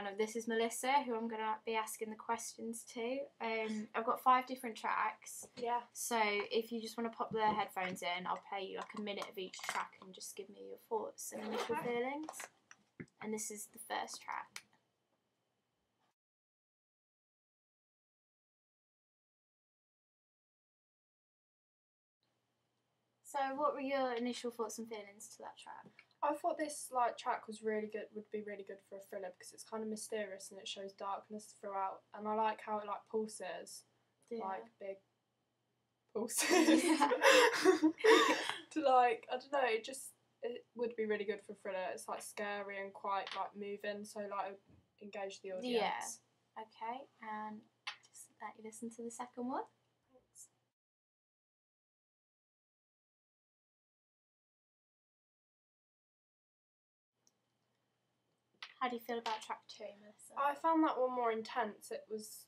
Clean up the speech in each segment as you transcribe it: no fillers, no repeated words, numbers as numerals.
And this is Melissa, who I'm going to be asking the questions to. I've got 5 different tracks. Yeah. So if you just want to pop the headphones in, I'll play you like a minute of each track and just give me your thoughts and initial feelings. And this is the first track. So what were your initial thoughts and feelings to that track? I thought this track was really good. Would be really good for a thriller because it's kind of mysterious and it shows darkness throughout. And I like how it pulses, big pulses. Yeah. To I don't know. It would be really good for a thriller. It's scary and quite moving. So engage the audience. Yeah. Okay, and just let you listen to the second one. Thanks. How do you feel about track 2, Melissa? I found that one more intense. It was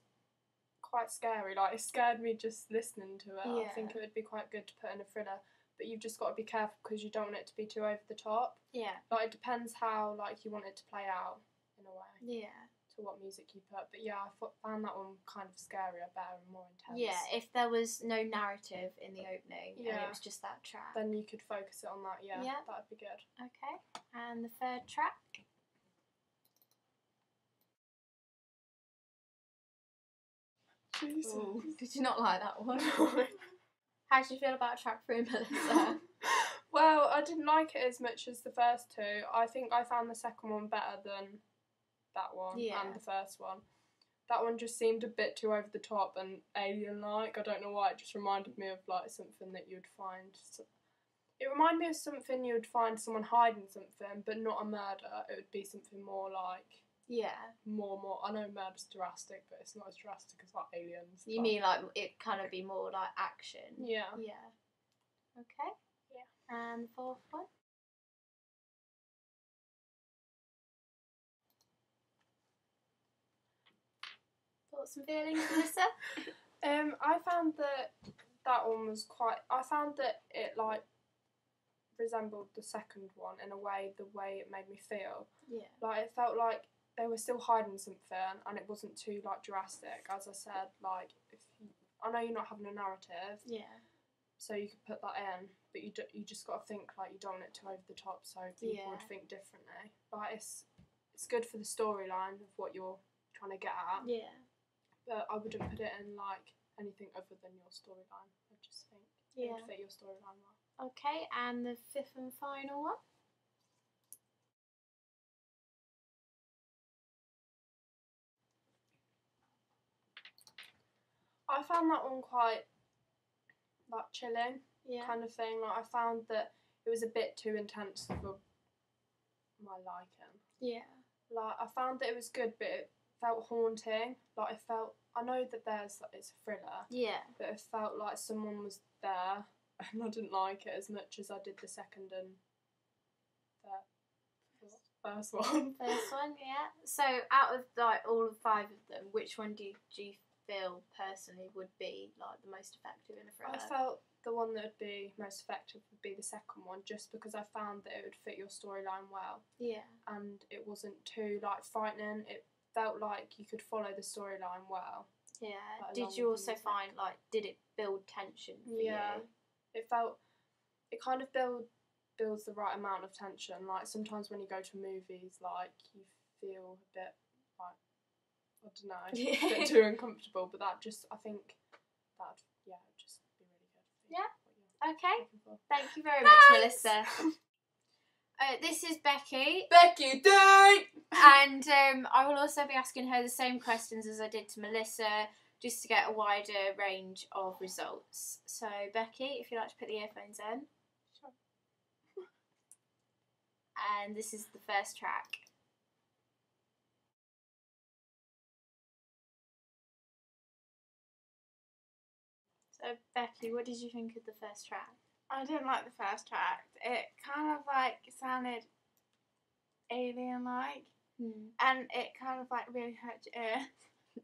quite scary. It scared me just listening to it. Yeah. I think it would be quite good to put in a thriller, but you've just got to be careful because you don't want it to be too over the top. Yeah. It depends how you want it to play out in a way. Yeah. To what music you put. But yeah, I found that one kind of scarier, better and more intense. Yeah, if there was no narrative in the opening and it was just that track. Then you could focus it on that, yeah. That would be good. Okay. And the third track? Jesus. Ooh, did you not like that one? How did you feel about track 3, Melissa? Well, I didn't like it as much as the first 2. I think I found the second one better than that one and the first one. That one just seemed a bit too over the top and alien-like. I don't know why. It just reminded me of something that you'd find. It reminded me of something you would find someone hiding something, but not a murder. It would be something more more. I know murder's drastic, but it's not as drastic as aliens. You mean it kind of be more action? Yeah. Yeah. Okay. Yeah. And the fourth one? Thoughts and feelings, Melissa? I found that one was quite. I found that it resembled the second one in a way. The way it made me feel. Yeah. It felt like they were still hiding something, and it wasn't too drastic. As I said, I know you're not having a narrative. Yeah. So you could put that in, but you just got to think you don't want it too over the top, so people would think differently. It's good for the storyline of what you're trying to get at. Yeah. But I wouldn't put it in anything other than your storyline. I just think it would fit your storyline well. Okay, and the fifth and final one? I found that one quite chilling kind of thing. I found that it was a bit too intense for my liking. Yeah. I found that it was good, but it felt haunting. I know that it's a thriller. Yeah. But it felt like someone was there, and I didn't like it as much as I did the second and the first one. First one, yeah. So out of all 5 of them, which one do you feel personally would be the most effective in a thriller? I felt the one that would be most effective would be the second one, just because I found that it would fit your storyline well. Yeah. And it wasn't too frightening. It felt like you could follow the storyline well. Yeah. Did you also find did it build tension for you? It kind of builds the right amount of tension. Sometimes when you go to movies, you feel a bit I don't know, a bit too uncomfortable. But I think that just be really good. Yeah. Okay. Thank you very Thanks. much, Melissa. This is Becky. Becky D! And I will also be asking her the same questions as I did to Melissa, just to get a wider range of results. So, Becky, if you'd like to put the earphones in. Sure. And this is the first track. So, Becky, what did you think of the first track? I didn't like the first track. It kind of sounded alien-like, and it kind of really hurt your ear.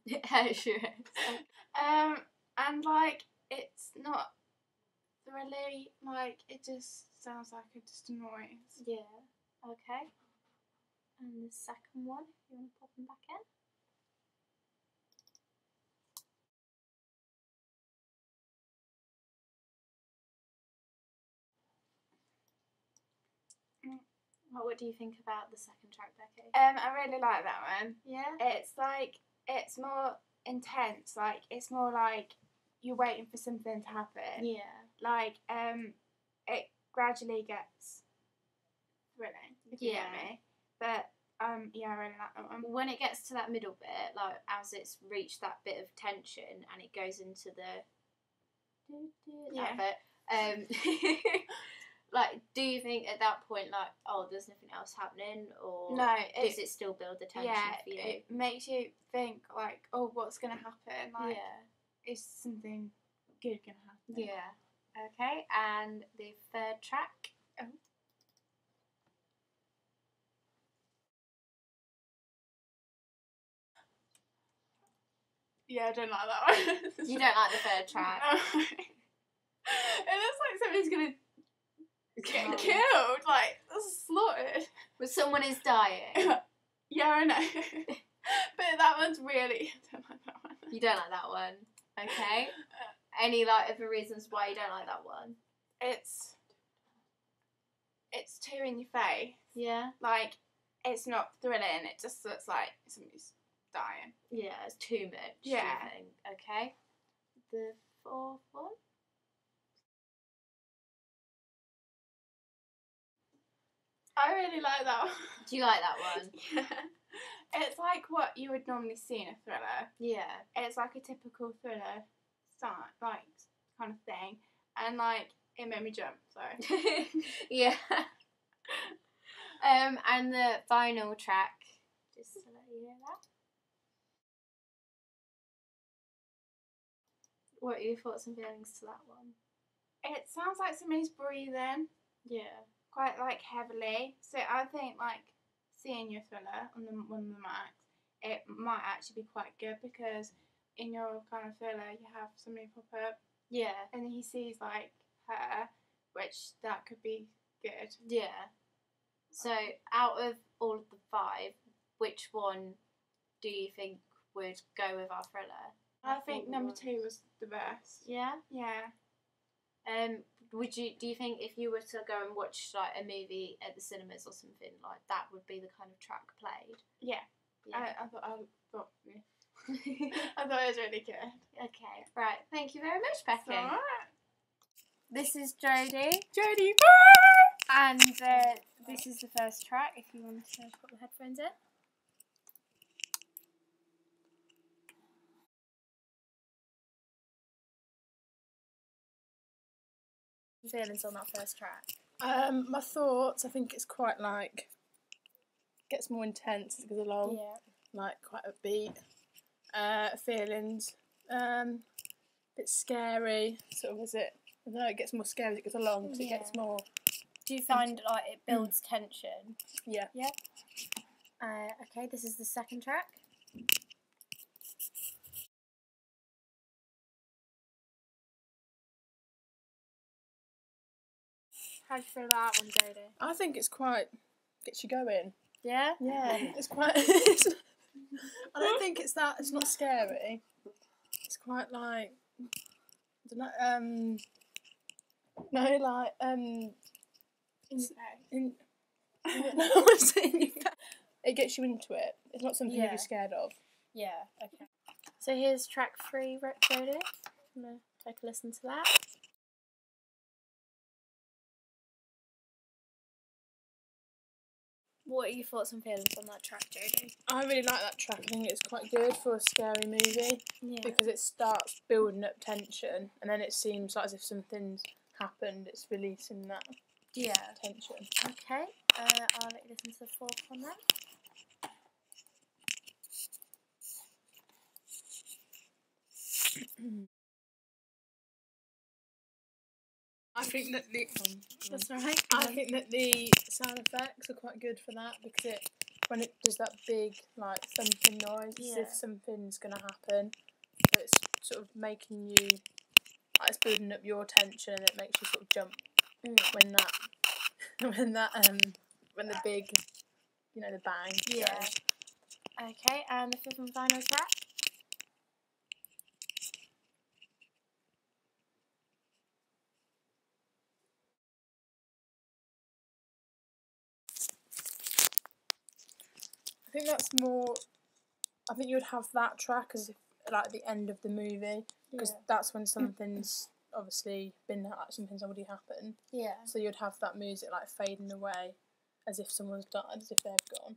It hurts your ear. And it's not really it just sounds like just a noise. Yeah. Okay. And the second one, you want to pop them back What do you think about the second track, Becky? I really like that one. Yeah? It's like, it's more intense. Like, it's more like you're waiting for something to happen. Yeah. Like, it gradually gets thrilling, if you get me. But, yeah, I really like that one. When it gets to that middle bit, like, as it's reached that bit of tension and it goes into the... Yeah. That bit, like, do you think at that point, like, oh, there's nothing else happening, or No, does it still build the tension for you? It makes you think, like, oh, what's going to happen? Like, yeah. is something good going to happen? Yeah. Okay, and the third track? Oh. Yeah, I don't like that one. You don't like the third track? No. It looks like somebody's going to get killed, like, slaughtered. But someone is dying. Yeah, I know. But that one's really... I don't like that one. You don't like that one? Okay. Any, like, other reasons why you don't like that one? It's too in your face. Yeah? Like, it's not thrilling. It just looks like somebody's dying. Yeah, it's too much. Yeah. Do you think? Okay. The fourth one? I really like that one. Do you like that one? Yeah. It's like what you would normally see in a thriller. Yeah. It's like a typical thriller start, like, kind of thing. And, like, it made me jump, so. Yeah. And the final track, just to let you know that. What are your thoughts and feelings to that one? It sounds like somebody's breathing. Yeah. Quite, like, heavily. So I think, like, seeing your thriller on one of the Macs, it might actually be quite good, because in your kind of thriller you have somebody pop up. Yeah. And then he sees, like, her, which that could be good. Yeah. So out of all of the 5, which one do you think would go with our thriller? I think number 2 was the best. Yeah? Yeah. Do you think if you were to go and watch, like, a movie at the cinemas or something, like, that would be the kind of track played? Yeah. Yeah. I thought yeah. I thought it was really good. Okay, right. Thank you very much, Becky. It's alright. This is Jodie. Jodie, And this is the first track, if you want to put the headphones in. Feelings on that first track? My thoughts, I think it's quite, like, gets more intense as it goes along. Yeah. Like, quite upbeat. Feelings, bit scary, sort of, it gets more scary as it goes along, because it gets more... Do you find, like, it builds tension? Yeah. Yeah. Okay, this is the second track. How do you feel about that one, Jodie? I think it's quite... gets you going. Yeah? Yeah, it's quite... I don't think it's that... It's not scary. It's quite, like... I don't know, no, like, in your face. no, what's it in your face? It gets you into it. It's not something you'd be scared of. Yeah, okay. So here's track 3, Jodie. I'm going to take a listen to that. What are your thoughts and feelings on that track, Jodie? I really like that track. I think it's quite good for a scary movie, because it starts building up tension, and then it seems like as if something's happened. It's releasing that tension. Okay, I'll let you listen to the fourth one then. I think that the That's right. I think that the sound effects are quite good for that, because when it does that big, like, thumping noise, it's as if something's gonna happen. So it's sort of making you, like, it's building up your tension, and it makes you sort of jump when the big, the bang. Yeah. goes. Okay, and the fifth and final track. think that's more. I think you would have that track as if like at the end of the movie, because that's when something's obviously been like something's already happened. Yeah. So you'd have that music like fading away, as if someone's died, as if they've gone.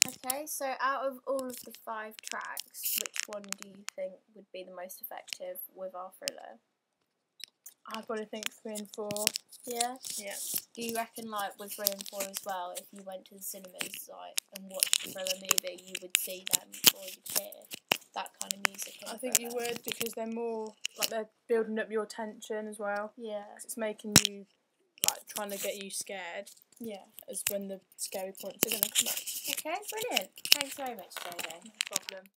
Okay, so out of all of the 5 tracks, which one do you think would be the most effective with our thriller? I'd probably think 3 and 4. Yeah? Yeah. Do you reckon, like, with 3 and 4 as well, if you went to the cinemas, like, and watched a thriller movie, you would see them, or you'd hear that kind of music in I think you thriller? would, because they're more, like, they're building up your tension as well. Yeah. 'Cause it's making you, like, trying to get you scared. Yeah. As when the scary points are going to come out. Okay, brilliant. Thanks very much, JJ. No problem.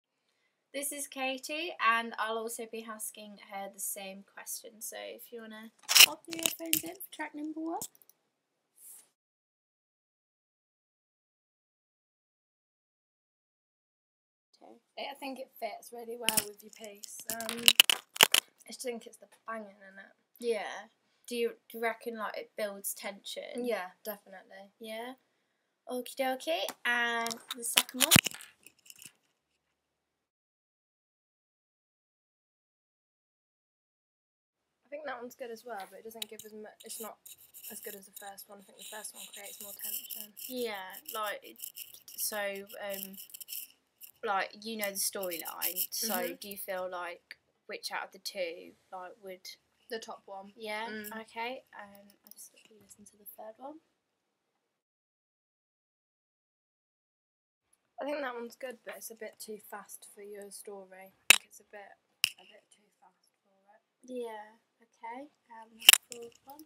This is Katie, and I'll also be asking her the same question. So if you want to pop your earphones in for track number 1. I think it fits really well with your piece. I just think it's the banging in it. Yeah. Do you reckon like it builds tension? Yeah, definitely. Yeah. Okie dokie. And the second one. I think that one's good as well, but it doesn't give as much. It's not as good as the first one. I think the first one creates more tension. Yeah. Like so. Like you know the storyline. So do you feel like which out of the 2 like would The top one. Yeah. Okay. I just quickly listen to the third one. I think that one's good, but it's a bit too fast for your story. I think it's a bit too fast for it. Yeah. Okay. The fourth one.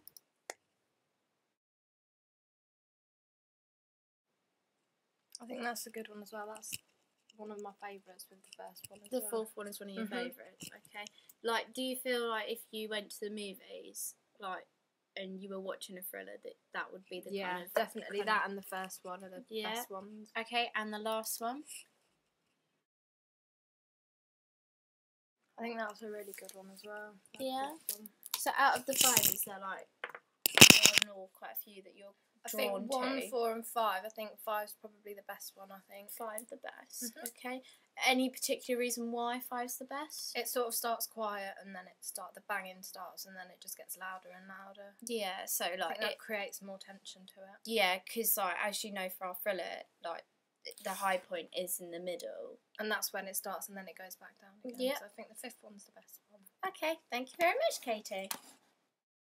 I think that's a good one as well. That's one of my favourites with the first one as The well. fourth one is one of your favourites. Okay. Like, do you feel like if you went to the movies, like, and you were watching a thriller, that would be the kind of definitely that and the first one are the best ones. Okay, and the last one. I think that was a really good one as well. Yeah. One. So out of the 5, is there like one or quite a few that you're drawn I think 1, to? 4 and 5. I think 5's probably the best one, I think. 5 the best. Okay. Any particular reason why 5's the best? It sort of starts quiet and then the banging starts and then it just gets louder and louder. Yeah, so I like think that creates more tension to it. Yeah, because like as you know for our thriller, like the high point is in the middle. And that's when it starts and then it goes back down again. Yeah. So I think the 5th one's the best one. Okay, thank you very much, Katie.